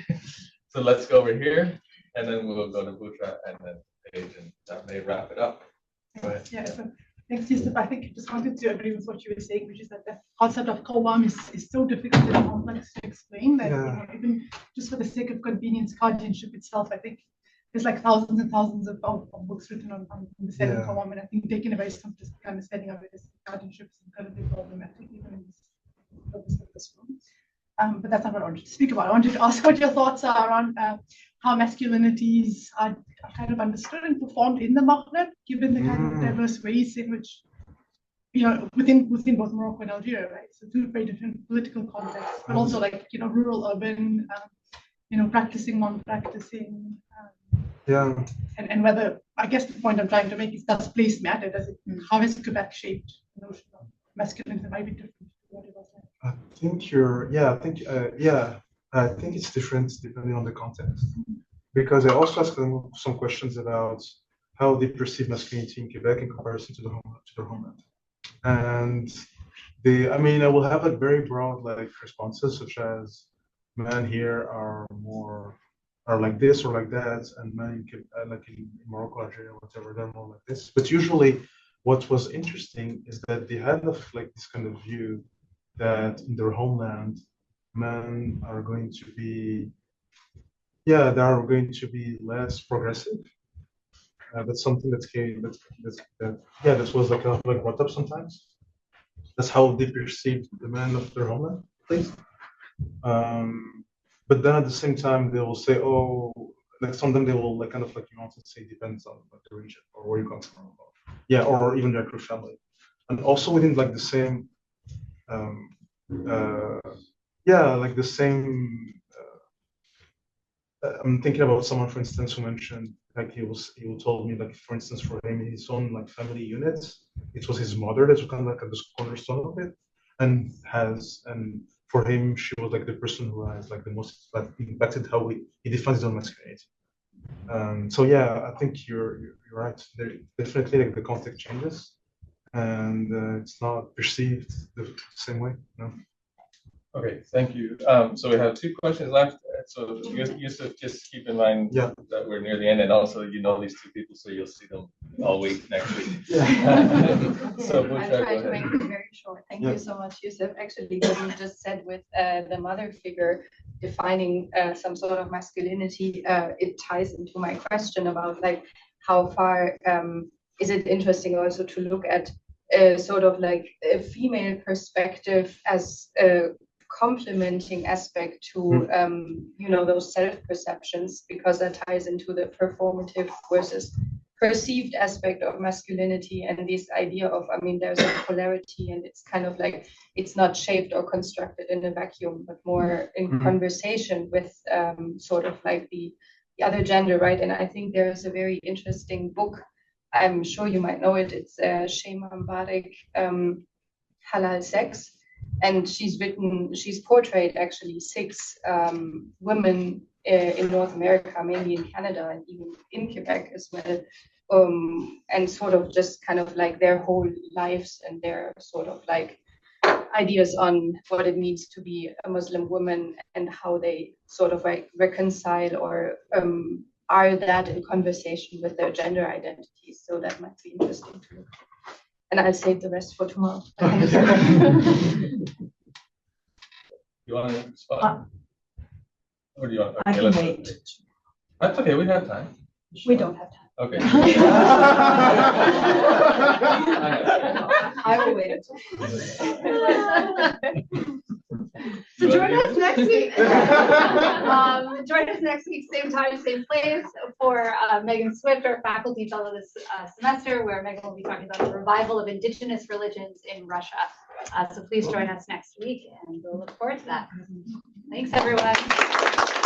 So let's go over here, and then we'll go to Butra and then Paige, and that may wrap it up. Go ahead. Yeah, so thanks, Youssef. I think I just wanted to agree with what you were saying, which is that the concept of qawam is so difficult and complex to explain that even just for the sake of convenience, guardianship itself, I think there's like thousands and thousands of books written on the setting qawam, and I think taking a very simplistic understanding of it as guardianship is incredibly problematic, even in this purpose of this room. But that's not what I wanted to speak about. I wanted to ask what your thoughts are on how masculinities are kind of understood and performed in the Maghreb, given the kind of diverse ways in which, within both Morocco and Algeria, right? So 2 very different political contexts, but also like, rural, urban, practicing, non-practicing. And whether, I guess the point I'm trying to make is, does place matter? How has Quebec shaped the notion of masculinity that might be different to what it was like? I think I think it's different depending on the context. Because I also asked them some questions about how they perceive masculinity in Quebec in comparison to their homeland. And I mean, I will have like very broad like responses, such as men here are like this or like that, and men like in Morocco, Algeria, whatever, they're more like this. But usually, what was interesting is that they had like this kind of view that in their homeland, men are going to be, yeah, they are going to be less progressive. That's something yeah, this was like kind of like brought up sometimes. That's how they perceived the men of their homeland, please. But then at the same time, they will say, oh, like some of them they will like kind of like you also say depends on like the region or where you come from, yeah, or even their crew family, and also within like the same, um, uh, yeah, like the same. I'm thinking about someone, for instance, who mentioned like he told me like for instance for him his own like family units, it was his mother that was kind of like the cornerstone of it, and for him she was like the person who has like the most like impacted how he defines his own masculinity. So yeah, I think you're right. There definitely like the context changes, and it's not perceived the same way. No. Okay, thank you. So we have two questions left. So Youssef, just keep in mind Yeah. that we're near the end, and also you know these two people, so you'll see them all week next week. So I'll Bushra, try go to make ahead. it very short. Thank Yeah. you so much, Youssef. Actually, what you just said with the mother figure defining some sort of masculinity, it ties into my question about like how far is it interesting also to look at sort of like a female perspective as a complementing aspect to you know, those self-perceptions, because that ties into the performative versus perceived aspect of masculinity and this idea of, I mean, there's a polarity and it's kind of like it's not shaped or constructed in a vacuum, but more in conversation with sort of like the other gender, right? And I think there's a very interesting book, I'm sure you might know it, it's Shema Mbarek, Halal Sex, and she's portrayed actually 6 women in North America, mainly in Canada and even in Quebec as well, and sort of just kind of like their whole lives and their sort of like ideas on what it means to be a Muslim woman and how they sort of like reconcile or are that in conversation with their gender identities. So that might be interesting too. And I'll save the rest for tomorrow. Thank you. You want to respond? Or do you want? I Okay, can wait. That's okay. We have time. We don't have time. Okay. I will wait. So join us next week. Join us next week, same time, same place, for Megan Swift, our faculty fellow this semester, where Megan will be talking about the revival of indigenous religions in Russia. So please join us next week, and we'll look forward to that. Thanks, everyone.